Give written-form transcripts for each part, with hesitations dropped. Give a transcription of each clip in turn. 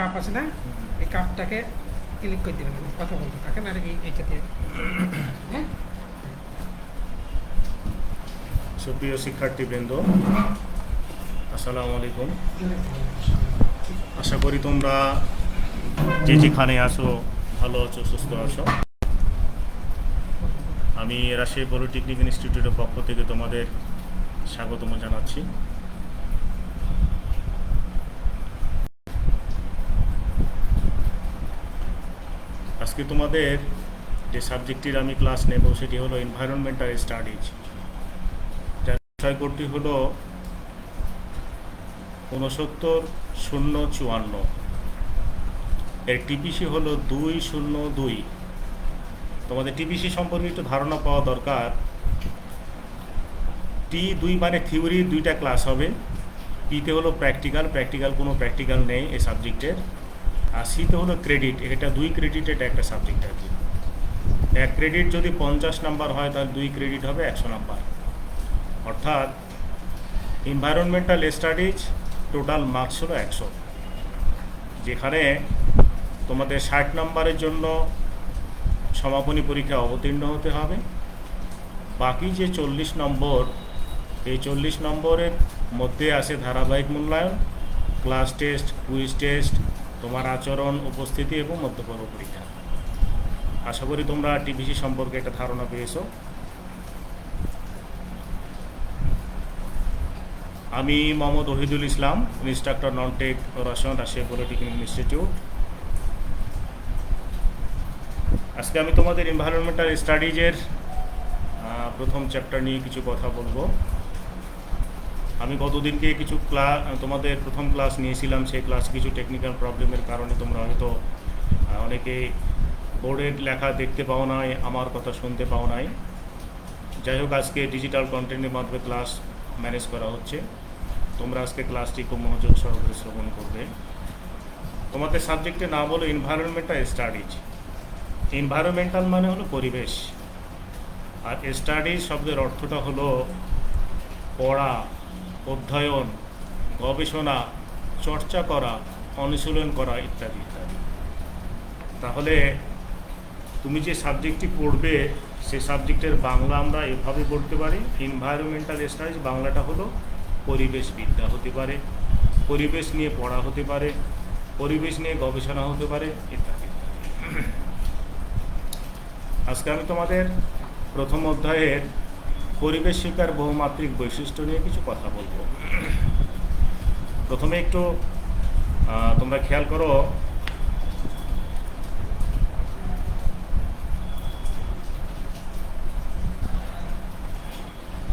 Cup আছে না, এই কাপটাকে ক্লিক করে দিবেন, কথা বলতে থাকেন আর এইটা দিয়ে। হ্যাঁ, সুপ্রিয় শিক্ষার্থীবৃন্দ, আসসালামু আলাইকুম। আশা করি তোমরা যে যেখানে আছো ভালো আছো, সুস্থ আছো। আমি রাজশাহী পলিটেকনিক ইনস্টিটিউটের পক্ষ থেকে তোমাদের স্বাগতম জানাচ্ছি। আজকে তোমাদের যে সাবজেক্টটির আমি ক্লাস নেব সেটি হলো এনভায়রনমেন্টাল স্টাডিজ, যার বিষয়কটি হলো ৬৯-০৫। এর টিপিসি হলো ২০২। তোমাদের টিপিসি সম্পর্কে একটু ধারণা পাওয়া দরকার। T2 মানে থিওরি, 2টা ক্লাস হবে। পিতে হলো প্র্যাকটিক্যাল কোনো প্র্যাকটিক্যাল নেই এই সাবজেক্টের। আর সিতে হলো ক্রেডিট, এটা 2 ক্রেডিটের একটা সাবজেক্ট আর কি। 1 ক্রেডিট যদি 50 নাম্বার হয় তাহলে 2 ক্রেডিট হবে 100 নাম্বার। অর্থাৎ এনভায়রনমেন্টাল স্টাডিজ টোটাল মার্কস হলো 100, যেখানে তোমাদের 60 নাম্বারের জন্য সমাপনী পরীক্ষা অবতীর্ণ হতে হবে। বাকি যে 40 নম্বর, এই 40 নম্বরের মধ্যে আছে ধারাবাহিক মূল্যায়ন, ক্লাস টেস্ট, কুইজ টেস্ট, তোমার আচরণ, উপস্থিতি এবং মধ্যপর্ব পরীক্ষা। আশা করি তোমরা টিপিসি সম্পর্কে একটা ধারণা পেয়েছো। আমি মোহাম্মদ ওহিদুল ইসলাম, ইনস্ট্রাক্টর নন টেক রসায়ন, রাজশাহী পলিটেকনিক ইনস্টিটিউট। আজকে আমি তোমাদের এনভায়রনমেন্টাল স্টাডিজের প্রথম চ্যাপ্টার নিয়ে কিছু কথা বলবো। আমি গতদিনকে কিছু তোমাদের প্রথম ক্লাস নিয়েছিলাম, সেই ক্লাস কিছু টেকনিক্যাল প্রবলেমের কারণে তোমরা হয়তো অনেকে বোর্ডের লেখা দেখতে পাও নাই, আমার কথা শুনতে পাও নাই। যাই হোক, আজকে ডিজিটাল কন্টেন্টের মাধ্যমে ক্লাস ম্যানেজ করা হচ্ছে। তোমরা আজকে ক্লাসটি খুব মনোযোগ সহকারে শ্রবণ করবে। তোমাদের সাবজেক্টের নাম হলো এনভায়রনমেন্টাল স্টাডিজ। এনভায়রনমেন্টাল মানে হলো পরিবেশ, আর স্টাডিজ শব্দের অর্থটা হলো পড়া, অধ্যয়ন, গবেষণা, চর্চা করা, অনুশীলন করা ইত্যাদি ইত্যাদি। তাহলে তুমি যে সাবজেক্টটি পড়বে সেই সাবজেক্টের বাংলা আমরা এভাবে পড়তে পারি, এনভায়রনমেন্টাল স্টাডিজ বাংলাটা হলো পরিবেশ বিদ্যা হতে পারে, পরিবেশ নিয়ে পড়া হতে পারে, পরিবেশ নিয়ে গবেষণা হতে পারে ইত্যাদি। আজকে আমি তোমাদের প্রথম অধ্যায়ের পরিবেশ শিক্ষার বহুমাত্রিক বৈশিষ্ট্য নিয়ে কিছু কথা বলবো। প্রথমে একটু তোমরা খেয়াল করো,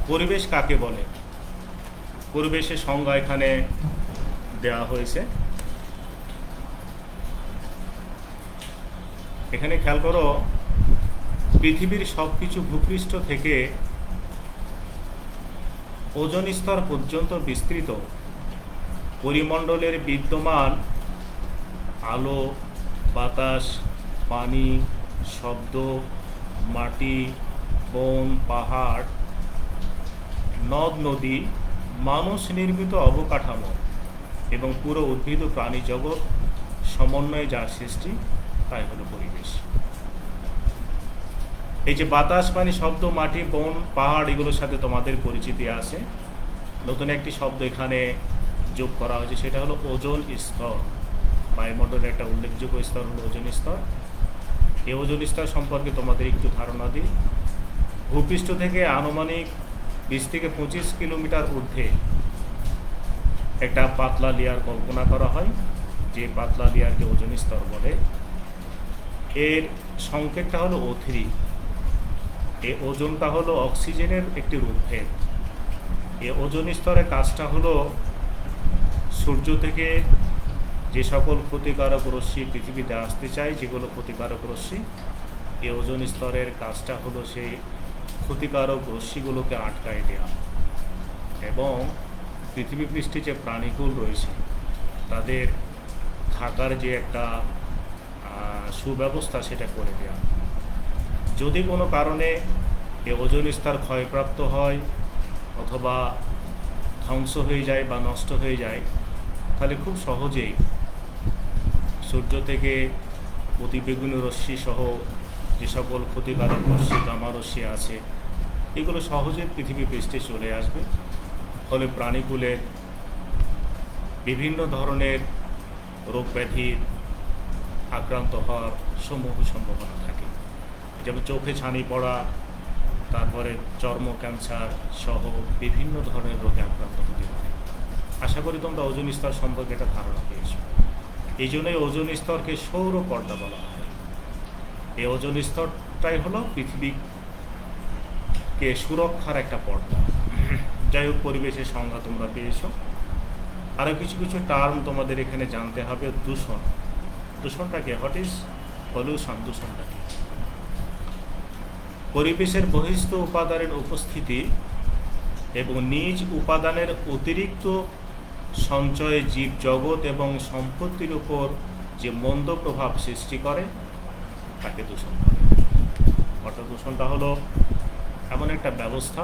পরিবেশ কাকে বলে। পরিবেশের সংজ্ঞা এখানে দেওয়া হয়েছে। এখানে খেয়াল করো, পৃথিবীর সব কিছু ভূপৃষ্ঠ থেকে ওজোন স্তর পর্যন্ত বিস্তৃত পরিমণ্ডলের বিদ্যমান আলো, বাতাস, পানি, শব্দ, মাটি, বন, পাহাড়, নদ নদী, মানুষ নির্মিত অবকাঠামো এবং পুরো উদ্ভিদ ও প্রাণী জগৎ সমন্বয়ে যার সৃষ্টি, তাই হলো পরিবেশ। এই যে বাতাস, পানি, শব্দ, মাটি, বন, পাহাড়, এগুলোর সাথে তোমাদের পরিচিতি আছে। নতুন একটি শব্দ এখানে যোগ করা হয়েছে, সেটা হলো ওজোন স্তর। বায়ুমণ্ডলের একটা উল্লেখযোগ্য স্তর হলো ওজোন স্তর। এই ওজোন স্তর সম্পর্কে তোমাদের একটু ধারণা দিই। ভূপৃষ্ঠ থেকে আনুমানিক 20 থেকে 25 কিলোমিটার ঊর্ধ্বে একটা পাতলা লেয়ার কল্পনা করা হয়, যে পাতলা লেয়ারকে ওজোন স্তর বলে। এর সংকেতটা হলো O3। এই ওজোনটা হলো অক্সিজেনের একটি রূপভেদ। এই ওজোন স্তরের কাজটা হলো সূর্য থেকে যে সকল ক্ষতিকারক রশ্মি পৃথিবীতে আসতে চায়, যেগুলো ক্ষতিকারক রশ্মি, এই ওজোন স্তরের কাজটা হলো সেই ক্ষতিকারক রশ্মিগুলোকে আটকায় দেওয়া এবং পৃথিবী পৃষ্ঠে যে প্রাণীকুল রয়েছে তাদের থাকার যে একটা সুব্যবস্থা সেটা করে দেওয়া। যদি কোনো কারণে এই ওজোন স্তর ক্ষয়প্রাপ্ত হয় অথবা ধ্বংস হয়ে যায় বা নষ্ট হয়ে যায়, তাহলে খুব সহজেই সূর্য থেকে অতিবেগুনি রশ্মি সহ যে সকল ক্ষতিকারক রশ্মি গামা রশ্মি আছে, এগুলো সহজে পৃথিবী পৃষ্ঠে চলে আসবে। ফলে প্রাণীকুলের বিভিন্ন ধরনের রোগ ব্যাধির আক্রান্ত হওয়ার সমূহ সম্ভাবনা থাকে, যেমন চোখে ছানি পড়া, তারপরে চর্ম ক্যান্সার সহ বিভিন্ন ধরনের রোগে আক্রান্ত হতে পারে। আশা করি তোমরা ওজোন স্তর সম্পর্কে একটা ধারণা পেয়েছো। এই জন্যই ওজোন স্তরকে সৌর পর্দা বলা হয়। এই ওজোন স্তরটাই হলো পৃথিবীকে সুরক্ষার একটা পর্দা। যাই হোক, পরিবেশের সংজ্ঞা তোমরা পেয়েছো। আরও কিছু কিছু টার্ম তোমাদের এখানে জানতে হবে। দূষণ, দূষণটা কি? What is pollution? দূষণটা কি? পরিবেশের বহিস্থ উপাদানের উপস্থিতি এবং নিজ উপাদানের অতিরিক্ত সঞ্চয়ে জীব জগৎ এবং সম্পত্তির উপর যে মন্দ প্রভাব সৃষ্টি করে তাকে দূষণ করে। অর্থাৎ দূষণটা হলো এমন একটা ব্যবস্থা,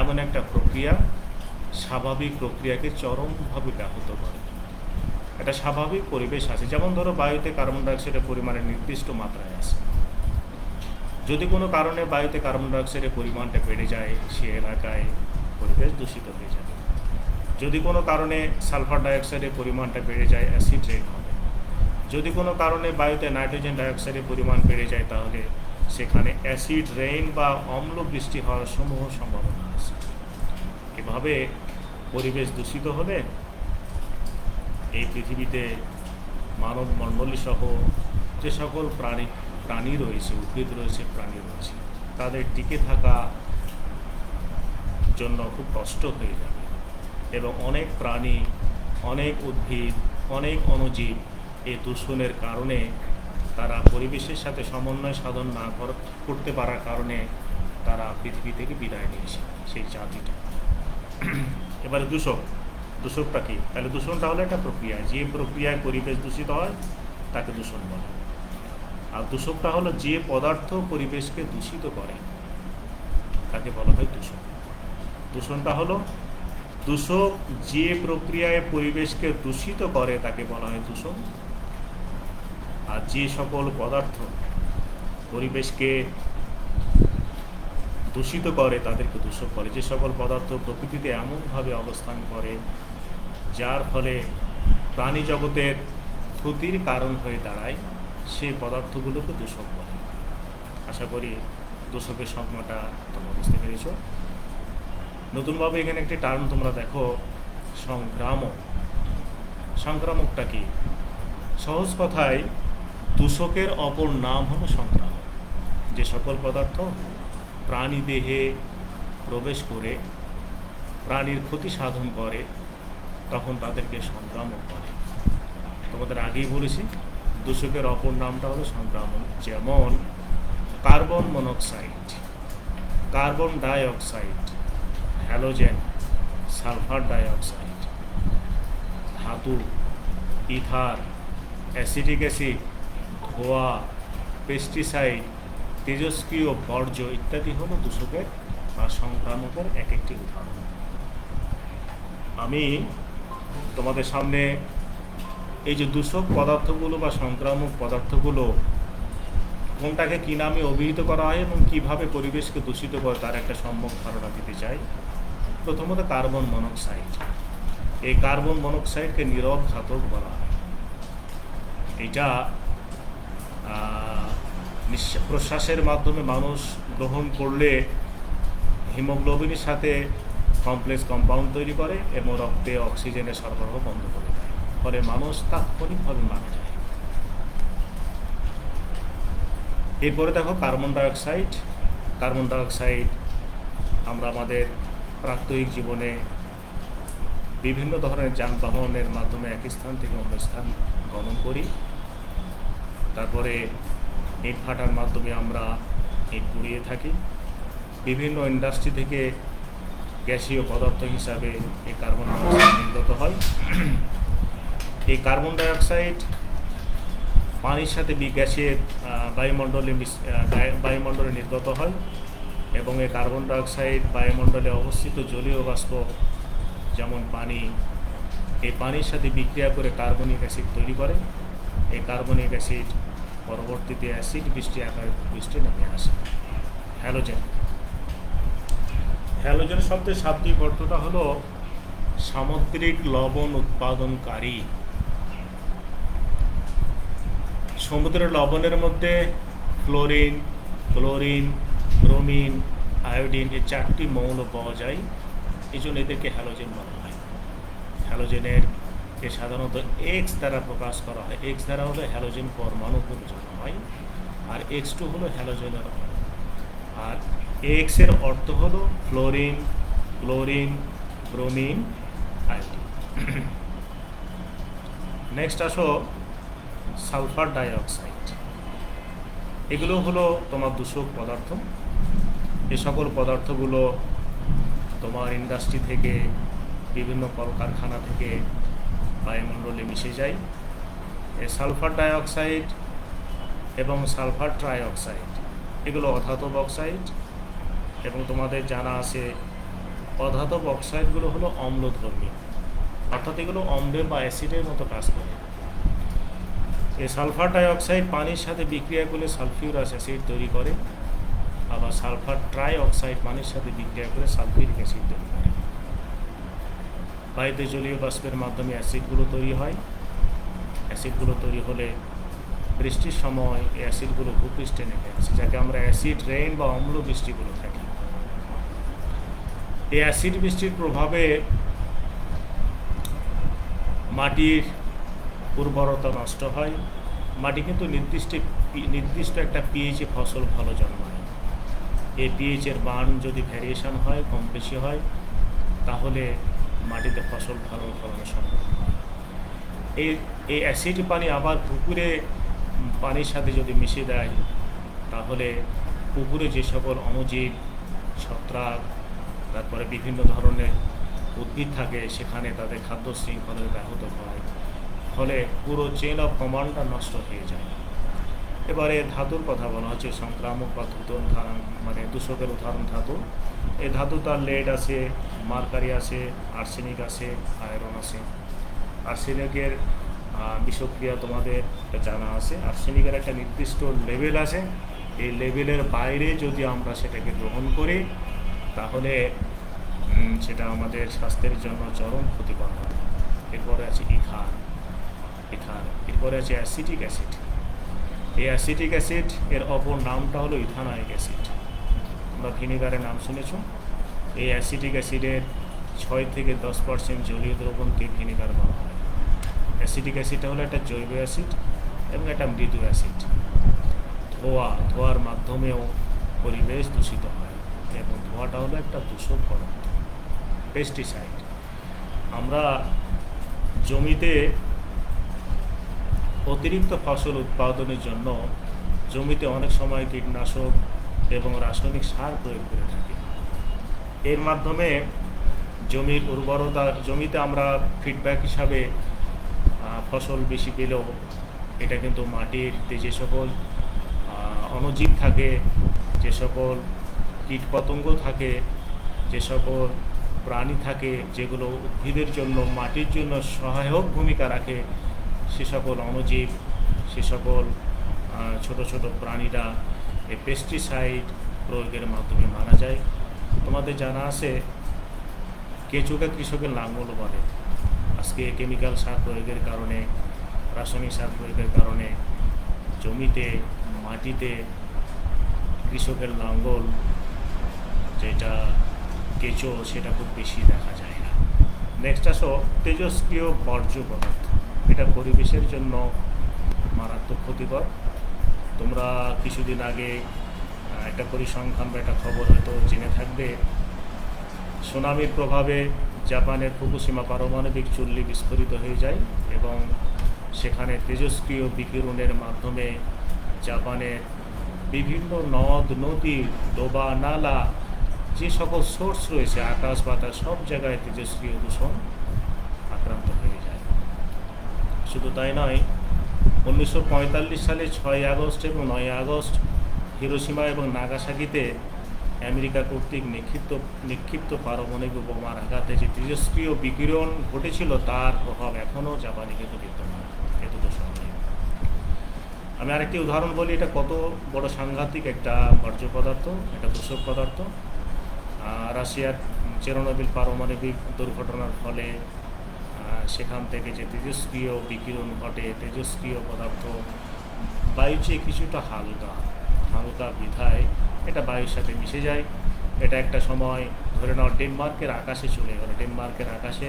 এমন একটা প্রক্রিয়া, স্বাভাবিক প্রক্রিয়াকে চরমভাবে ব্যাহত করে। একটা স্বাভাবিক পরিবেশ আছে, যেমন ধরো বায়ুতে কার্বন ডাইঅক্সাইডের পরিমাণের নির্দিষ্ট মাত্রায় আছে। যদি কোনো কারণে বায়ুতে কার্বন ডাইঅক্সাইডের পরিমাণটা বেড়ে যায়, সে এলাকায় পরিবেশ দূষিত হয়ে যাবে। যদি কোনো কারণে সালফার ডাইঅক্সাইডের পরিমাণটা বেড়ে যায়, অ্যাসিড রেইন হবে। যদি কোনো কারণে বায়ুতে নাইট্রোজেন ডাইঅক্সাইডের পরিমাণ বেড়ে যায়, তাহলে সেখানে অ্যাসিড রেইন বা অম্ল বৃষ্টি হওয়ার সমূহ সম্ভাবনা আছে। এভাবে পরিবেশ দূষিত হলে এই পৃথিবীতে মানব মণ্ডলী সহ যে সকল প্রাণী রয়েছে, উদ্ভিদ রয়েছে, প্রাণী রয়েছে, তাদের টিকে থাকা জন্য খুব কষ্ট হয়ে যাবে। এবং অনেক প্রাণী, অনেক উদ্ভিদ, অনেক অণুজীব এই দূষণের কারণে তারা পরিবেশের সাথে সমন্বয় সাধন না করতে পারার কারণে তারা পৃথিবী থেকে বিদায় নিয়েছে, সেই জাতিটা। এবারে দূষকটা কি? তাহলে দূষণটা হলো একটা প্রক্রিয়া, যে প্রক্রিয়ায় পরিবেশ দূষিত হয় তাকে দূষণ বলে। আর দূষকটা হলো যে পদার্থ পরিবেশকে দূষিত করে তাকে বলা হয় দূষণ। দূষণটা হলো দূষক যে প্রক্রিয়ায় পরিবেশকে দূষিত করে তাকে বলা হয় দূষণ। আর যে সকল পদার্থ পরিবেশকে দূষিত করে তাদেরকে দূষক বলে। যে সকল পদার্থ প্রকৃতিতে এমনভাবে অবস্থান করে যার ফলে প্রাণী জগতের ক্ষতির কারণ হয়ে দাঁড়ায়, সেই পদার্থগুলোকে দূষক বলে। আশা করি দূষকের সংজ্ঞাটা তোমরা বুঝতে পেরেছ। নতুনভাবে এখানে একটি টার্ম তোমরা দেখো, সংক্রামক। সংক্রামকটা কি? সহজ কথায় দূষকের অপর নাম হলো সংক্রামক। যে সকল পদার্থ প্রাণী দেহে প্রবেশ করে প্রাণীর ক্ষতি সাধন করে তখন তাদেরকে সংক্রামক বলে। তোমাদের আগেই বলেছি দূষকের অপর নামটা হলো সংক্রামক। যেমন carbon monoxide, carbon dioxide, halogen, sulphur dioxide, ধাতু, ইথার, অ্যাসিটিক অ্যাসিড, ধোঁয়া, পেস্টিসাইড, তেজস্ক্রিয় বর্জ্য ইত্যাদি হলো দূষকের বা সংক্রামকের এক একটি উদাহরণ। আমি তোমাদের সামনে এই যে দূষক পদার্থগুলো বা সংক্রামক পদার্থগুলো কোনটাকে কী নামে অভিহিত করা হয় এবং কীভাবে পরিবেশকে দূষিত করে তার একটা সম্যক ধারণা দিতে চাই। প্রথমত কার্বন মনোক্সাইড। এই কার্বন মনোক্সাইডকে নীরব ঘাতক বলা হয়। এটা প্রশ্বাসের মাধ্যমে মানুষ গ্রহণ করলে হিমোগ্লোবিনের সাথে কমপ্লেক্স কম্পাউন্ড তৈরি করে এবং রক্তে অক্সিজেনের সরবরাহ বন্ধ করে দেয়, ফলে মানুষ তাৎক্ষণিকভাবে মারা যায়। এরপরে দেখো কার্বন ডাইঅক্সাইড। কার্বন ডাইঅক্সাইড আমরা আমাদের প্রাত্যহিক জীবনে বিভিন্ন ধরনের যানবাহনের মাধ্যমে এক স্থান থেকে অন্য স্থান গমন করি। তারপরে ইট ভাটার মাধ্যমে আমরা ইট পুড়িয়ে থাকি। বিভিন্ন ইন্ডাস্ট্রি থেকে গ্যাসীয় পদার্থ হিসাবে এই কার্বন ডাইঅক্সাইড নির্গত হয়। এই কার্বন ডাইঅক্সাইড পানির সাথে গ্যাসের বায়ুমণ্ডলে নির্গত হয় এবং এই কার্বন ডাইঅক্সাইড বায়ুমণ্ডলে অবস্থিত জলীয় বাষ্প যেমন পানি, এই পানির সাথে বিক্রিয়া করে কার্বনিক অ্যাসিড তৈরি করে এই কার্বনিক অ্যাসিড পরবর্তীতে অ্যাসিড বৃষ্টি আকারে বৃষ্টি নেমে আসে। হ্যালোজেন, হ্যালোজেন শব্দের শাব্দিক অর্থটা হলো সামুদ্রিক লবণ উৎপাদনকারী। সমুদ্রের লবণের মধ্যে ফ্লোরিন, ক্লোরিন, ব্রোমিন, আয়োডিন এই 4টি মৌল পাওয়া যায়, এই জন্য এদেরকে হ্যালোজেন বলা হয়। হ্যালোজেনের সাধারণত এক্স দ্বারা প্রকাশ করা হয়। এক্স দ্বারা হলো হ্যালোজেন পরমাণুগুলো বোঝানো হয়, আর X2 হলো হ্যালোজেনের অণু। আর এক্স এর অর্থ হলো fluorine, chlorine, bromine, iodine. Next আসো সালফার ডাইঅক্সাইড। এগুলো হলো তোমার দূষক পদার্থ। এ সকল পদার্থগুলো তোমার ইন্ডাস্ট্রি থেকে, বিভিন্ন কলকারখানা থেকে বায়ুমণ্ডলে মিশে যায়। এই সালফার ডাইঅক্সাইড এবং সালফার ট্রাইঅক্সাইড এগুলো অধাতব অক্সাইড, এবং তোমাদের জানা আছে অধাতব অক্সাইডগুলো হলো অম্লধর্মী, অর্থাৎ এগুলো অম্লের বা অ্যাসিডের মতো কাজ করে। এই সালফার ডাইঅক্সাইড পানির সাথে বিক্রিয়া করলে সালফিউরাস অ্যাসিড তৈরি করে, আবার সালফার ট্রাইঅক্সাইড পানির সাথে বিক্রিয়া করে সালফিউরিক অ্যাসিড তৈরি করে। বায়ুতে জলীয় বাষ্পের মাধ্যমে অ্যাসিডগুলো তৈরি হয়। অ্যাসিডগুলো তৈরি হলে বৃষ্টির সময় এই অ্যাসিডগুলো ভূপৃষ্ঠে নেমে আসে, যাকে আমরা অ্যাসিড রেইন বা অম্ল বৃষ্টি বলে থাকি। এই অ্যাসিড বৃষ্টির প্রভাবে মাটির উর্বরতা নষ্ট হয়। মাটি কিন্তু নির্দিষ্ট একটা পিএইচে ফসল ভালো জন্মায়। এই পিএইচের মান যদি ভ্যারিয়েশন হয়, কম বেশি হয়, তাহলে মাটিতে ফসল ভালো ফলানো সম্ভব হয়। এই অ্যাসিড পানি আবার পুকুরে পানির সাথে যদি মিশে দেয়, তাহলে পুকুরে যে সকল অণুজীব, ছত্রাক, তারপরে বিভিন্ন ধরনের উদ্ভিদ থাকে, সেখানে তাদের খাদ্য শৃঙ্খলের ব্যাহত হয়, ফলে পুরো চেইন অফ কমান্ডটা নষ্ট হয়ে যায়। এবারে ধাতুর কথা বলা হচ্ছে, সংক্রামক বা মানে দূষকের উদাহরণ ধাতু। এই ধাতু তার লেড আছে, মার্কারি আছে, আর্সেনিক আছে, আয়রন আছে। আর্সেনিকের বিষক্রিয়া তোমাদের জানা আছে। আর্সেনিকের একটা নির্দিষ্ট লেভেল আছে, এই লেভেলের বাইরে যদি আমরা সেটাকে গ্রহণ করি, তাহলে সেটা আমাদের স্বাস্থ্যের জন্য চরম ক্ষতিকর হয়। এরপরে আছে ইথার। এরপরে আছে অ্যাসিটিক অ্যাসিড। এই অ্যাসিটিক অ্যাসিড এর অপর নামটা হলো ইথানাইক অ্যাসিড। তোমরা ভিনেগারের নাম শুনেছ। এই অ্যাসিটিক অ্যাসিডের 6 থেকে 10% জলীয় দ্রবণকে ভিনেগার বলা হয়। অ্যাসিটিক অ্যাসিডটা হলো একটা জৈব অ্যাসিড এবং একটা মৃদু অ্যাসিড। ধোয়ার মাধ্যমেও পরিবেশ দূষিত হয়, এবং ধোঁয়াটা হলো একটা দূষক পদার্থ। পেস্টিসাইড, আমরা জমিতে অতিরিক্ত ফসল উৎপাদনের জন্য জমিতে অনেক সময় কীটনাশক এবং রাসায়নিক সার প্রয়োগ করে থাকি। এর মাধ্যমে জমির উর্বরতা, জমিতে আমরা ফিডব্যাক হিসাবে ফসল বেশি পেলেও এটা কিন্তু মাটিতে যে সকল অণুজীব থাকে, যে সকল কীটপতঙ্গ থাকে, যে সকল প্রাণী থাকে যেগুলো উদ্ভিদের জন্য, মাটির জন্য সহায়ক ভূমিকা রাখে, সে সকল অণুজীব, সে সকল ছোট ছোট প্রাণীরা এই পেস্টিসাইড প্রয়োগের মাধ্যমে মারা যায়। তোমাদের জানা আছে কেঁচুকে কৃষকের লাঙ্গল বলে। আজকে কেমিক্যাল সার প্রয়োগের কারণে, রাসায়নিক সার প্রয়োগের কারণে জমিতে, মাটিতে কৃষকের লাঙ্গল, যেটা কেঁচো, সেটা খুব বেশি দেখা যায় না। নেক্সট আসো তেজস্ক্রিয় বর্জ্য পদার্থ। এটা পরিবেশের জন্য মারাত্মক ক্ষতিকর। তোমরা কিছুদিন আগে একটা পরিসংখ্যান বা একটা খবর হয়তো জেনে থাকবে, সুনামির প্রভাবে জাপানের ফুকুশিমা পারমাণবিক চুল্লি বিস্ফোরিত হয়ে যায়, এবং সেখানে তেজস্ক্রিয় বিকিরণের মাধ্যমে জাপানের বিভিন্ন নদ নদী, ডোবা নালা, যে সকল সোর্স রয়েছে, আকাশ বাতাস, সব জায়গায় তেজস্ক্রিয় দূষণ আক্রান্ত হয়ে যায়। শুধু তাই নয়, 1945 সালে 6 আগস্ট এবং 9 আগস্ট হিরোশিমা এবং নাগাসাকিতে আমেরিকা কর্তৃক নিক্ষিপ্ত পারমাণবিক বোমার আঘাতে যে তেজস্ক্রিয় বিকিরণ ঘটেছিল, তার প্রভাব এখনও জাপানে কিন্তু বিদ্যমান। এত দূষণ নেই। আমি আরেকটি উদাহরণ বলি, এটা কত বড় সাংঘাতিক একটা বর্জ্য পদার্থ, একটা দূষক পদার্থ। রাশিয়ার চেরনোবিল পারমাণবিক দুর্ঘটনার ফলে সেখান থেকে যে তেজস্ক্রিয় বিকিরণ ঘটে, তেজস্ক্রিয় পদার্থ বায়ু চেয়ে কিছুটা হালকা বিধায় এটা বায়ুর সাথে মিশে যায়। এটা একটা সময় ধরে নাও ডেনমার্কের আকাশে চলে গেল, ডেনমার্কের আকাশে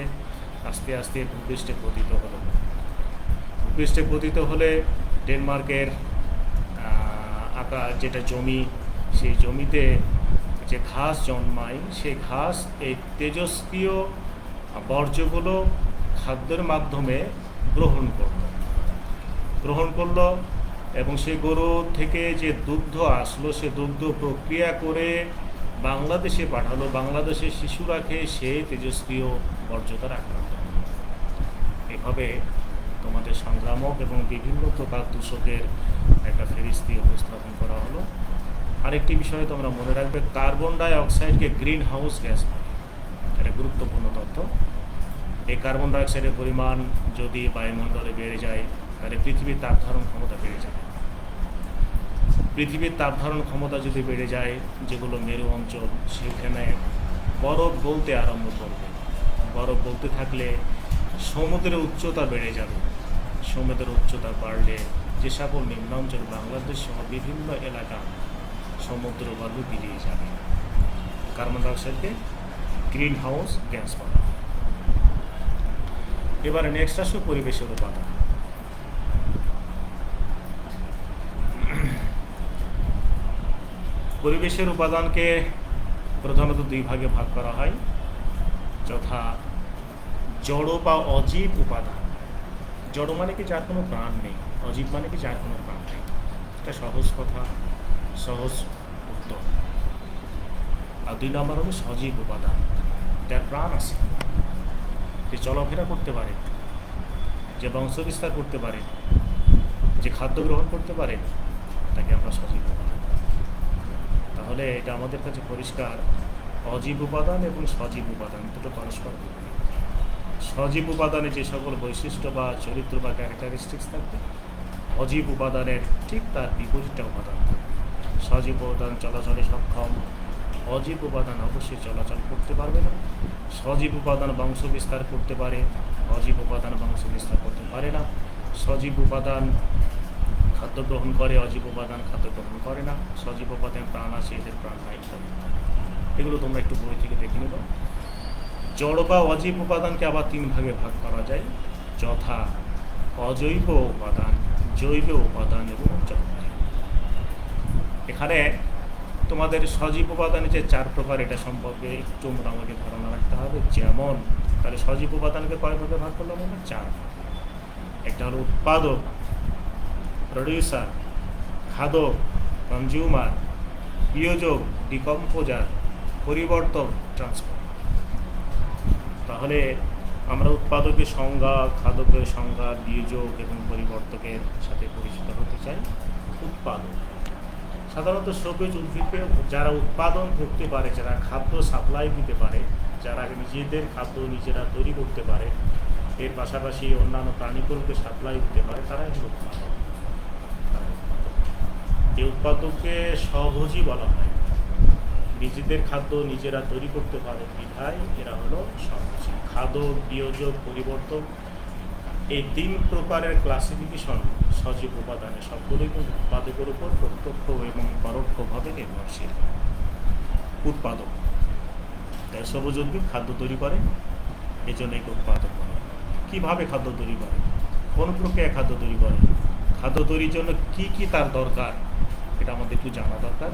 আস্তে আস্তে ভূপৃষ্ঠে পতিত হলো। ভূপৃষ্ঠে পতিত হলে ডেনমার্কের যেটা জমি, সেই জমিতে যে ঘাস জন্মায়, সেই ঘাস এই তেজস্ক্রিয় বর্জ্যগুলো খাদ্যের মাধ্যমে গ্রহণ করলো এবং সেই গরু থেকে যে দুগ্ধ আসলো, সে দুগ্ধ প্রক্রিয়া করে বাংলাদেশে পাঠালো। বাংলাদেশের শিশুরা খেয়ে সেই তেজস্ক্রিয় বর্জ্যতার আক্রান্ত হলো। এভাবে তোমাদের সংক্রামক এবং বিভিন্ন প্রকার দূষকের একটা ফেরিস্তি উপস্থাপন করা হলো। আরেকটি বিষয়ে তোমরা মনে রাখবে, carbon die অক্সাইডকে green house gas বলে। এটা গুরুত্বপূর্ণ তথ্য। এই কার্বন ডাই অক্সাইডের পরিমাণ যদি বায়ুমণ্ডলে বেড়ে যায়, তাহলে পৃথিবীর তাপ ধারণ ক্ষমতা বেড়ে যাবে। পৃথিবীর তাপ ধারণ ক্ষমতা যদি বেড়ে যায়, যেগুলো মেরু অঞ্চল, সেখানে বরফ গলতে আরম্ভ করবে। বরফ গলতে থাকলে সমুদ্রের উচ্চতা বেড়ে যাবে। সমুদ্রের উচ্চতা বাড়লে যে সকল নিম্নাঞ্চল, বাংলাদেশ সহ বিভিন্ন এলাকা সমুদ্র বালু বিলিয়ে যাবে। কার্বন ডাইঅক্সাইডকে গ্রিন হাউস গ্যাস বলা হয়। এবারে নেক্সট আসবে পরিবেশের উপাদান। পরিবেশের উপাদানকে প্রধানত দুই ভাগে ভাগ করা হয়, যথা জড় বা অজীব উপাদান। জড় মানে কি যার কোনো প্রাণ নেই, অজীব মানে কি যার কোনো প্রাণ নেই। এটা সহজ কথা, সহজ উত্তর। আর দুই নম্বর হলো সজীব উপাদান, যার প্রাণ আছে, যে চলাফেরা করতে পারে, যে বংশ বিস্তার করতে পারে, যে খাদ্য গ্রহণ করতে পারে, তাকে আমরা সজীব উপাদান। তাহলে এটা আমাদের কাছে পরিষ্কার, অজীব উপাদান এবং সজীব উপাদান দুটো পরস্পর বিপরীত। সজীব উপাদানে যে সকল বৈশিষ্ট্য বা চরিত্র বা ক্যারেক্টারিস্টিক্স থাকবে, অজীব উপাদানের ঠিক তার বিপরীতটা উপাদান থাকবে। সজীব উপাদান চলাচলে সক্ষম, অজীব উপাদান অবশ্যই চলাচল করতে পারবে না। সজীব উপাদান বংশ বিস্তার করতে পারে, অজীব উপাদান বংশ বিস্তার করতে পারে না। সজীব উপাদান খাদ্য গ্রহণ করে, অজীব উপাদান খাদ্য গ্রহণ করে না। সজীব উপাদান প্রাণ আছে, এদের প্রাণ নাই। এগুলো তোমরা একটু বই থেকে দেখে নেব। জড় বা অজীব উপাদানকে আবার তিন ভাগে ভাগ করা যায়, যথা অজৈব উপাদান, জৈব উপাদান এবং জড়। এখানে তোমাদের সজীব উপাদানের যে চার প্রকার, এটা সম্পর্কে একটু মোটামুটি ধারণা রাখতে হবে। যেমন তাহলে সজীব উপাদানকে কয় ভাগে ভাগ করলাম আমরা? চার। একটা হলো উৎপাদক, প্রডিউসার, খাদক, কনজিউমার, বিয়োজক, ডিকম্পোজার, পরিবর্তক, ট্রান্সফার। তাহলে আমরা উৎপাদকের সংজ্ঞা, খাদকের সংজ্ঞা, বিয়োজক এবং পরিবর্তকের সাথে পরিচিত হতে চাই। উৎপাদক সাধারণত সবুজ উদ্ভিদকে যারা উৎপাদন করতে পারে, যারা খাদ্য সাপ্লাই দিতে পারে, যারা নিজেদের খাদ্য নিজেরা তৈরি করতে পারে, এর পাশাপাশি অন্যান্য প্রাণীগুলোকে সাপ্লাই দিতে পারে, তারাই হল উৎপাদক। এই উৎপাদককে স্বভোজী বলা হয়। নিজেদের খাদ্য নিজেরা তৈরি করতে পারে বিধায় এরা হলো স্বভোজী। খাদক, বিয়োজক, পরিবর্তক, এই তিন প্রকারের ক্লাসিফিকেশন সজীব উপাদানে সবগুলোই কিন্তু উৎপাদকের উপর প্রত্যক্ষ এবং পরোক্ষভাবে নির্ভরশীল। উৎপাদক সবুজ উদ্ভিদ খাদ্য তৈরি করে, এই জন্য একে উৎপাদক বলে। কীভাবে খাদ্য তৈরি করে, কোন প্রক্রিয়ায় খাদ্য তৈরি করে, খাদ্য তৈরির জন্য কি কি তার দরকার, এটা আমাদের একটু জানা দরকার।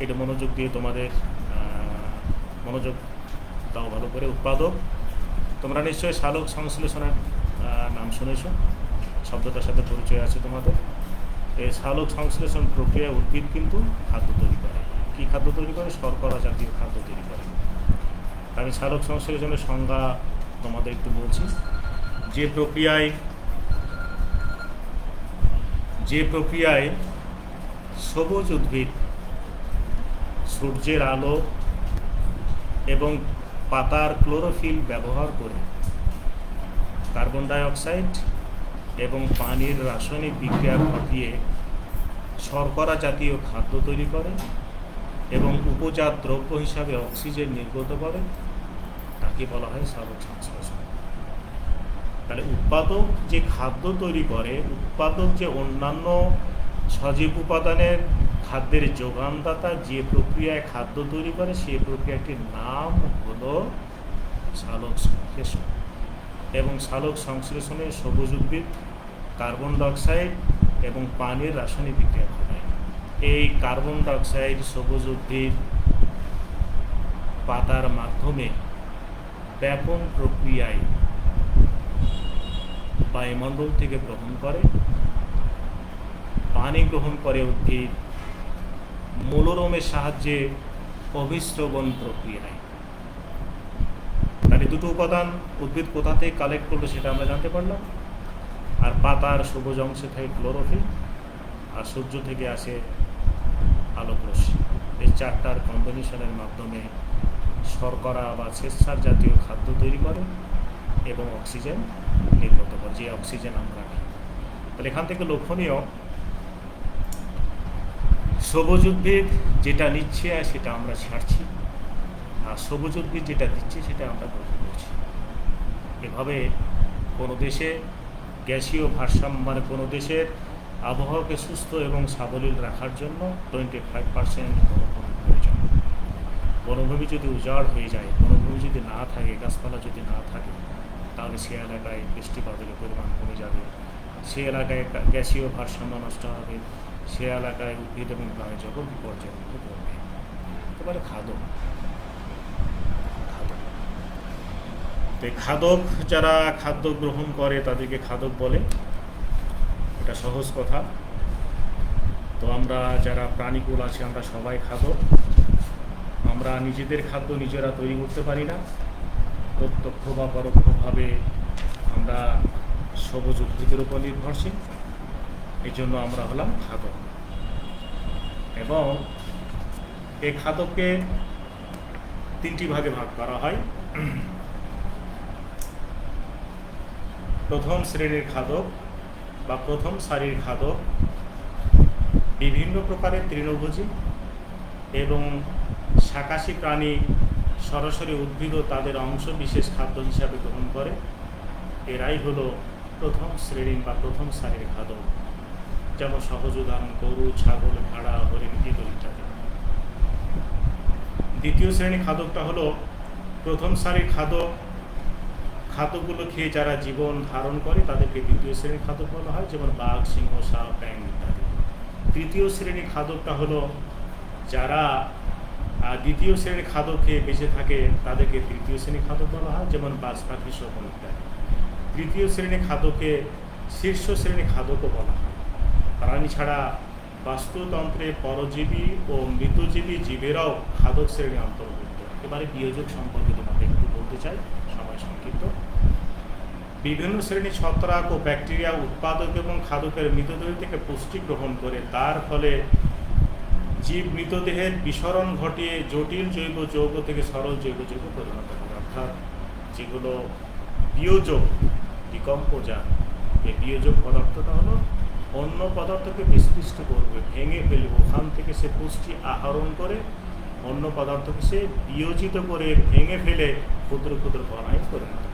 এটা মনোযোগ দিয়ে তোমাদের মনোযোগ দাও ভালো করে। উৎপাদক, তোমরা নিশ্চয়ই সালোক সংশ্লেষণের নাম শুনেছ, শব্দটার সাথে পরিচয় আছে তোমাদের। এই সালোক সংশ্লেষণ প্রক্রিয়া উদ্ভিদ কিন্তু খাদ্য তৈরি করে। কি খাদ্য তৈরি করে? শর্করা জাতীয় খাদ্য তৈরি করে। আমি সালোক সংশ্লেষণের সংজ্ঞা তোমাদের একটু বলছি। যে প্রক্রিয়ায় সবুজ উদ্ভিদ সূর্যের আলো এবং পাতার ক্লোরোফিল ব্যবহার করে কার্বন ডাই অক্সাইড এবং পানির রাসায়নিক বিক্রিয়া ঘটিয়ে শর্করা জাতীয় খাদ্য তৈরি করে এবং উপজাত দ্রব্য হিসাবে অক্সিজেন নির্গত করে, তাকে বলা হয় সালোক সংশ্লেষণ। তাহলে উৎপাদক যে খাদ্য তৈরি করে, উৎপাদক যে অন্যান্য সজীব উপাদানের খাদ্যের যোগানদাতা যে প্রক্রিয়ায় খাদ্য তৈরি করে, সেই প্রক্রিয়াটির নাম হলো সালোক সংশ্লেষণ। এবং সালোক সংশ্লেষণে সবুজ উদ্ভিদ কার্বন ডাইঅক্সাইড এবং পানির রাসায়নিক বিক্রিয়া ঘটায়। এই কার্বন ডাইঅক্সাইড সবুজ উদ্ভিদ পাতার মাধ্যমে ব্যাপন প্রক্রিয়ায় বায়ুমণ্ডল থেকে গ্রহণ করে, পানি গ্রহণ করে উদ্ভিদ মূলরোমের সাহায্যে অভিস্রবণ প্রক্রিয়ায়। তাহলে দুটো উপাদান উদ্ভিদ কোথা থেকে কালেক্ট করলো সেটা আমরা জানতে পারলাম। আর পাতার সবুজ অংশে থাকে ক্লোরোফিল, আর সূর্য থেকে আসে আলোক রশ্মি। এই চারটার কম্বিনেশনের মাধ্যমে শর্করা বা শ্বেতসার জাতীয় খাদ্য তৈরি করে এবং অক্সিজেন নির্গত করে, যে অক্সিজেন আমরা নিই। তাহলে এখান থেকে লক্ষণীয়, সবুজ উদ্ভিদ যেটা নিচ্ছে সেটা আমরা ছাড়ছি, আর সবুজ উদ্ভিদ যেটা দিচ্ছে সেটা আমরা গ্রহণ করছি। এভাবে কোনো দেশে গ্যাসীয় ভারসাম্য, মানে কোনো দেশের আবহাওয়াকে সুস্থ এবং সাবলীল রাখার জন্য 25% বনভূমি প্রয়োজন। বনভূমি যদি উজাড় হয়ে যায়, বনভূমি যদি না থাকে, গাছপালা যদি না থাকে, তাহলে সে এলাকায় বৃষ্টিপাতের পরিমাণ কমে যাবে, সে এলাকায় গ্যাসীয় ভারসাম্য নষ্ট হবে, সে এলাকায় উদ্ভিদ এবং প্রাণী জগৎ বিপর্যয়ের মুখে পড়বে। এবারে খাদক, খাদক যারা খাদ্য গ্রহণ করে তাদেরকে খাদক বলে। এটা সহজ কথা। তো আমরা যারা প্রাণীকুল আছি আমরা সবাই খাদক। আমরা নিজেদের খাদ্য নিজেরা তৈরি করতে পারি না, প্রত্যক্ষ বা পরোক্ষভাবে আমরা সবুজ উদ্ভিদের উপর নির্ভরশীল। এই জন্য আমরা হলাম খাদক। এবং এই খাদককে 3টি ভাগে ভাগ করা হয়। প্রথম শ্রেণীর খাদক বা প্রথম সারির খাদক বিভিন্ন প্রকারের তৃণভোজী এবং শাকাশী প্রাণী সরাসরি উদ্ভিদ ও তাদের অংশ বিশেষ খাদ্য হিসাবে গ্রহণ করে। এরাই হলো প্রথম শ্রেণীর বা প্রথম সারির খাদক। যেমন সহজ উদাহরণ গরু, ছাগল, ভেড়া, হরিণ ইত্যাদি। দ্বিতীয় শ্রেণীর খাদকটা হলো প্রথম সারির খাদক। খাদ্যগুলো খেয়ে যারা জীবন ধারণ করে তাদেরকে দ্বিতীয় শ্রেণীর খাদক বলা হয়, যেমন বাঘ, সিংহ, সাপ, ব্যাঙ ইত্যাদি। তৃতীয় শ্রেণীর খাদকটা হলো যারা দ্বিতীয় শ্রেণীর খাদক খেয়ে বেঁচে থাকে তাদেরকে তৃতীয় শ্রেণীর খাদক বলা হয়, যেমন বাজ, পাখি, শকুন ইত্যাদি। তৃতীয় শ্রেণীর খাদকে শীর্ষ শ্রেণীর খাদকও বলা হয়। প্রাণী ছাড়া বাস্তুতন্ত্রে পরজীবী ও মৃতজীবী জীবেরাও খাদক শ্রেণী অন্তর্ভুক্ত। এবারে বিয়োজক সম্পর্কে তোমাকে একটু বলতে চাই, সময় সংক্ষিপ্ত। বিভিন্ন শ্রেণীর ছত্রাক ও ব্যাকটেরিয়া উৎপাদক এবং খাদকের মৃতদেহ থেকে পুষ্টি গ্রহণ করে, তার ফলে জীব মৃতদেহের বিসরণ ঘটিয়ে জটিল জৈব যৌগ থেকে সরল জৈব যৌগে পরিণত করে। অর্থাৎ যেগুলো বিয়োজক, ডিকম্পোজার, এই বিয়োজক পদার্থটা হলো অন্য পদার্থকে বিস্পৃষ্ট করবে, ভেঙে ফেলবে, ওখান থেকে সে পুষ্টি আহরণ করে অন্য পদার্থকে সে বিয়োজিত করে ভেঙে ফেলে ক্ষুদ্র ক্ষুদ্র কণায় পরিণত করে।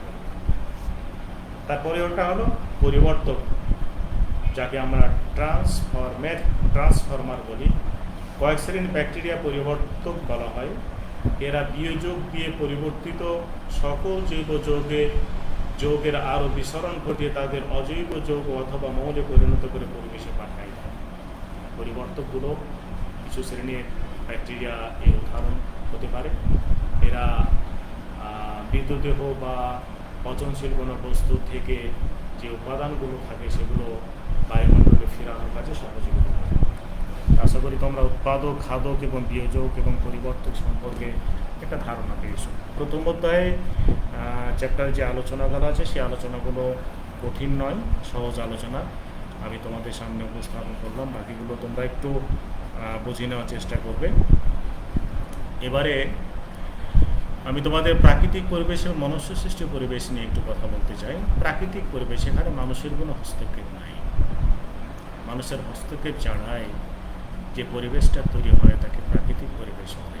তারপরে ওটা হলো পরিবর্তক, যাকে আমরা ট্রান্সফরমার বলি। কয়েক শ্রেণীর ব্যাকটেরিয়া পরিবর্তক বলা হয়। এরা বিয়োজক দিয়ে পরিবর্তিত সকল জৈব যৌগের আরও বিসরণ ঘটিয়ে তাদের অজৈব যৌগ অথবা মৌলে পরিণত করে পরিবেশে পাঠায়। পরিবর্তকগুলো কিছু শ্রেণীর ব্যাকটেরিয়া এর উদাহরণ হতে পারে। এরা মৃতদেহ বা পচনশীল কোনো বস্তু থেকে যে উপাদানগুলো থাকে সেগুলো বায়ুমণ্ডলে ফেরানোর কাজে সহযোগিতা করে। আশা করি তোমরা উৎপাদক, খাদক এবং বিয়োজক এবং পরিবর্তক সম্পর্কে একটা ধারণা পেয়েছো। প্রথম অধ্যায়ে চ্যাপ্টারে যে আলোচনাগুলো আছে সেই আলোচনাগুলো কঠিন নয়, সহজ আলোচনা আমি তোমাদের সামনে উপস্থাপন করলাম। বাকিগুলো তোমরা একটু বুঝে নেওয়ার চেষ্টা করবে। এবারে আমি তোমাদের প্রাকৃতিক পরিবেশ এবং মনুষ্য সৃষ্ট পরিবেশ নিয়ে একটু কথা বলতে চাই। প্রাকৃতিক পরিবেশ, এখানে মানুষের কোনো হস্তক্ষেপ নাই। মানুষের হস্তক্ষেপ ছাড়াই যে পরিবেশটা তৈরি হয় তাকে প্রাকৃতিক পরিবেশ বলে।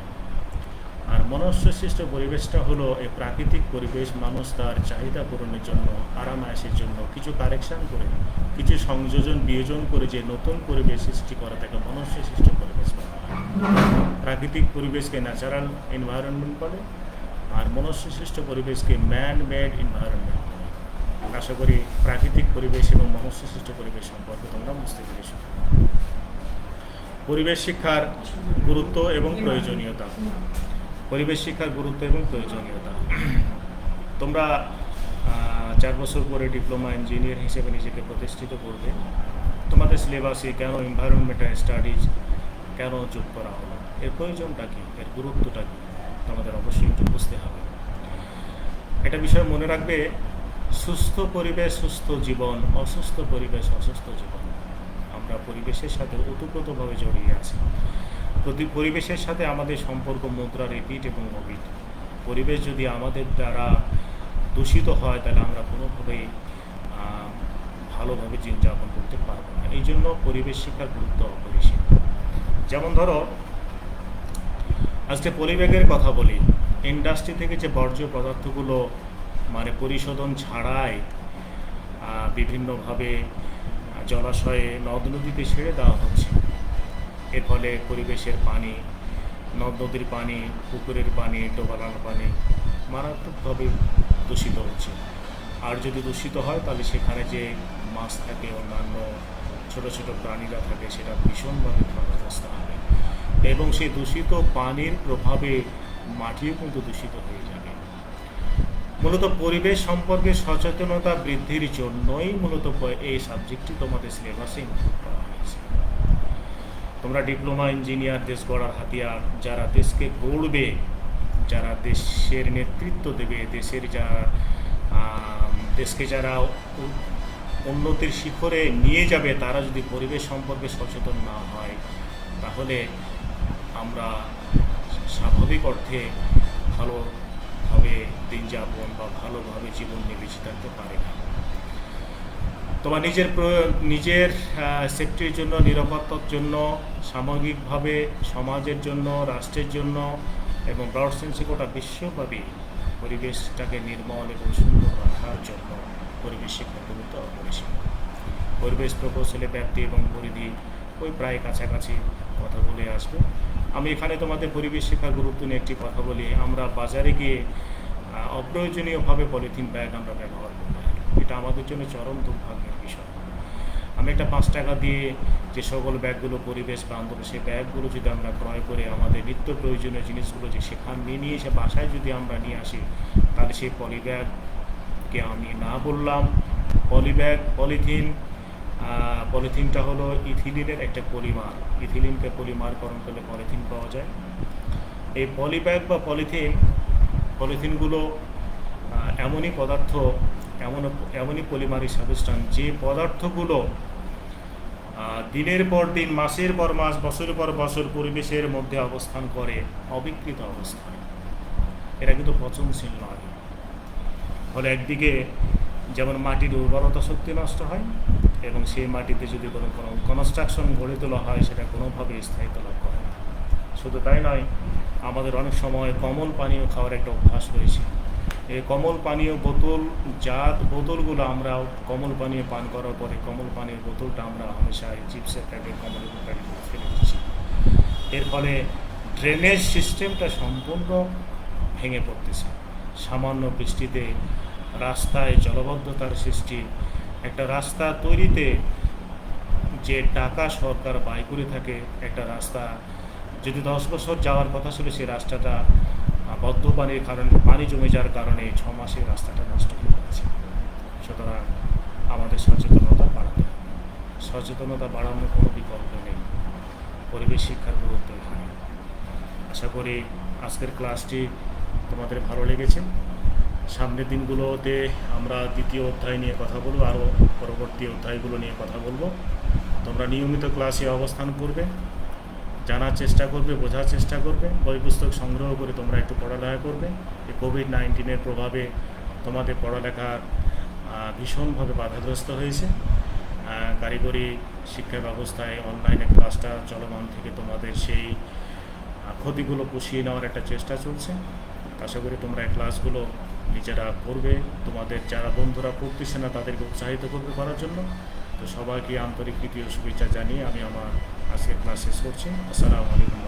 আর মনুষ্য সৃষ্ট পরিবেশটা হলো এই প্রাকৃতিক পরিবেশ মানুষ তার চাহিদা পূরণের জন্য, আরামায়েশের জন্য কিছু কারেকশন করে, কিছু সংযোজন বিয়োজন করে যে নতুন পরিবেশ সৃষ্টি করা তাকে মনুষ্য সৃষ্ট পরিবেশ বলা হয়। প্রাকৃতিক পরিবেশকে ন্যাচারাল এনভায়রনমেন্ট বলে, আর মনুষ্য সৃষ্ট পরিবেশকে ম্যান মেড এনভায়রনমেন্ট বলে। আশা করি প্রাকৃতিক পরিবেশ এবং মনুষ্য সৃষ্ট পরিবেশ সম্পর্কে তোমরা বুঝতে পেরেছ। পরিবেশ শিক্ষার গুরুত্ব এবং প্রয়োজনীয়তা। পরিবেশ শিক্ষার গুরুত্ব এবং প্রয়োজনীয়তা। তোমরা 4 বছর পরে ডিপ্লোমা ইঞ্জিনিয়ার হিসেবে নিজেকে প্রতিষ্ঠিত করবে। তোমাদের সিলেবাসে কেন এনভায়রনমেন্টাল স্টাডিজ কেন যোগ করা হলো, এর প্রয়োজনটা কী, এর গুরুত্বটা কী, তোমাদের অবশ্যই একটু বুঝতে হবে। একটা বিষয় মনে রাখবে, সুস্থ পরিবেশ সুস্থ জীবন, অসুস্থ পরিবেশ অসুস্থ জীবন। আমরা পরিবেশের সাথে ওতপ্রোতভাবে জড়িয়ে আছি। পরিবেশের সাথে আমাদের সম্পর্ক মুদ্রার এপিঠ এবং ওপিঠ। পরিবেশ যদি আমাদের দ্বারা দূষিত হয় তাহলে আমরা কোনোভাবেই ভালোভাবে জীবনযাপন করতে পারবো না। এই জন্য পরিবেশ শিক্ষার গুরুত্ব অপরিসীম। যেমন ধরো, আজকে পলিব্যাগের কথা বলি। ইন্ডাস্ট্রি থেকে যে বর্জ্য পদার্থগুলো পরিশোধন ছাড়াই বিভিন্নভাবে জলাশয়ে নদ নদীতে ছেড়ে দেওয়া হচ্ছে, এর ফলে পরিবেশের পানি, নদ নদীর পানি, পুকুরের পানি, ডোবালার পানি মারাত্মকভাবে দূষিত হচ্ছে। আর যদি দূষিত হয় তাহলে সেখানে যে মাছ থাকে, অন্যান্য ছোট ছোট প্রাণীরা থাকে, সেটা ভীষণভাবে ক্ষতিগ্রস্ত হবে এবং সেই দূষিত পানির প্রভাবে মাটিও কিন্তু দূষিত হয়ে যাবে। মূলত পরিবেশ সম্পর্কে সচেতনতা বৃদ্ধির জন্যই মূলত এই সাবজেক্টটি তোমাদের সিলেবাসে ইনক্লুড করা হয়েছে। তোমরা ডিপ্লোমা ইঞ্জিনিয়ার দেশ গড়ার হাতিয়ার, যারা দেশকে গড়বে, যারা দেশের নেতৃত্ব দেবে, দেশকে যারা উন্নতির শিখরে নিয়ে যাবে, তারা যদি পরিবেশ সম্পর্কে সচেতন না হয় তাহলে আমরা স্বাভাবিক অর্থে ভালোভাবে দিন যাপন বা ভালোভাবে জীবন নিয়ে বেঁচে থাকতে পারি না। তোমার নিজের সেফটির জন্য, নিরাপত্তার জন্য, সামগ্রিকভাবে সমাজের জন্য, রাষ্ট্রের জন্য এবং ব্রড সেন্সে গোটা বিশ্বব্যাপী পরিবেশটাকে নির্মল এবং সুন্দর রাখার জন্য পরিবেশ শিক্ষার গুরুত্ব অপরিসীম। পরিবেশ প্রকৌশলের ব্যাপ্তি এবং পরিধি প্রায় কাছাকাছি কথা বলে আসবে। আমি এখানে তোমাদের পরিবেশ শিক্ষার গুরুত্ব নিয়ে একটি কথা বলি। আমরা বাজারে গিয়ে অপ্রয়োজনীয়ভাবে পলিথিন ব্যাগ আমরা ব্যবহার করি। এটা আমাদের জন্য চরম দুর্ভাগ্যের বিষয়। আমি একটা 5 টাকা দিয়ে যে সকল ব্যাগগুলো পরিবেশ বান্ধব, সেই ব্যাগগুলো যদি আমরা ক্রয় করে আমাদের নিত্য প্রয়োজনীয় জিনিসগুলো যে সেখানে নিয়ে এসে বাসায় যদি আমরা নিয়ে আসি, তাহলে সেই পলিব্যাগকে আমি না বললাম পলিথিনটা হলো ইথিলিনের একটা পলিমার। ইথিলিনকে পলিমারকরণ করলে পলিথিন পাওয়া যায়। এই পলিব্যাগ বা পলিথিনগুলো এমনই পদার্থ, এমনই পলিমারিক সাবস্টান্স, যে পদার্থগুলো দিনের পর দিন, মাসের পর মাস, বছরের পর বছর পরিবেশের মধ্যে অবস্থান করে অবিকৃত অবস্থায়। এরা কিন্তু পচনশীল নয়। ফলে একদিকে যেমন মাটির উর্বরতা শক্তি নষ্ট হয় এবং সেই মাটিতে যদি কোনো কনস্ট্রাকশন গড়ে তোলা হয় সেটা কোনোভাবে স্থায়িত্ব লাভ করে না। শুধু তাই নয়, আমাদের অনেক সময় কমল পানীয় খাওয়ার একটা অভ্যাস রয়েছে। এই কমল পানীয় বোতলগুলো আমরা কমল পানীয় পান করার পরে কমল পানীয় বোতলটা আমরা হামেশাই চিপসের প্যাকেট, কমলের প্যাকেট ফেলে দিচ্ছি। এর ফলে ড্রেনেজ সিস্টেমটা সম্পূর্ণ ভেঙে পড়তেছে। সামান্য বৃষ্টিতে রাস্তায় জলবদ্ধতার সৃষ্টি। একটা রাস্তা তৈরিতে যে টাকা সরকার ব্যয় করে থাকে, একটা রাস্তা যদি 10 বছর যাওয়ার কথা ছিল, সেই রাস্তাটা বদ্ধ পানির কারণে, পানি জমে যাওয়ার কারণে 6 মাসে রাস্তাটা নষ্ট হয়ে যাচ্ছে। সুতরাং আমাদের সচেতনতা বাড়াতে হবে। সচেতনতা বাড়ানোর কোনো বিকল্প নেই। পরিবেশ শিক্ষার গুরুত্ব এখানে। আশা করি আজকের ক্লাসটি তোমাদের ভালো লেগেছে। সামনের দিনগুলোতে আমরা 2য় অধ্যায় নিয়ে কথা বলবো, আরও পরবর্তী অধ্যায়গুলো নিয়ে কথা বলবো। তোমরা নিয়মিত ক্লাসে অবস্থান করবে। জানার চেষ্টা করবে, বোঝার চেষ্টা করবে, বই পুস্তক সংগ্রহ করে তোমরা একটু পড়ালেখা করবে। এই কোভিড-19 প্রভাবে তোমাদের পড়ালেখার ভীষণভাবে বাধাগ্রস্ত হয়েছে। কারিগরি শিক্ষা ব্যবস্থায় অনলাইনে ক্লাসটা চলমান থেকে তোমাদের সেই ক্ষতিগুলো পুষিয়ে নেওয়ার একটা চেষ্টা চলছে। আশা করি তোমরা এই ক্লাসগুলো নিজেরা করবে, তোমাদের যারা বন্ধুরা পড়তেছে না তাদেরকে উৎসাহিত করবে করার জন্য। তো সবাইকে আন্তরিক প্রীতি ও শুভেচ্ছা জানিয়ে আমি আমার আজকের ক্লাস শেষ করছি। আসসালামু আলাইকুম।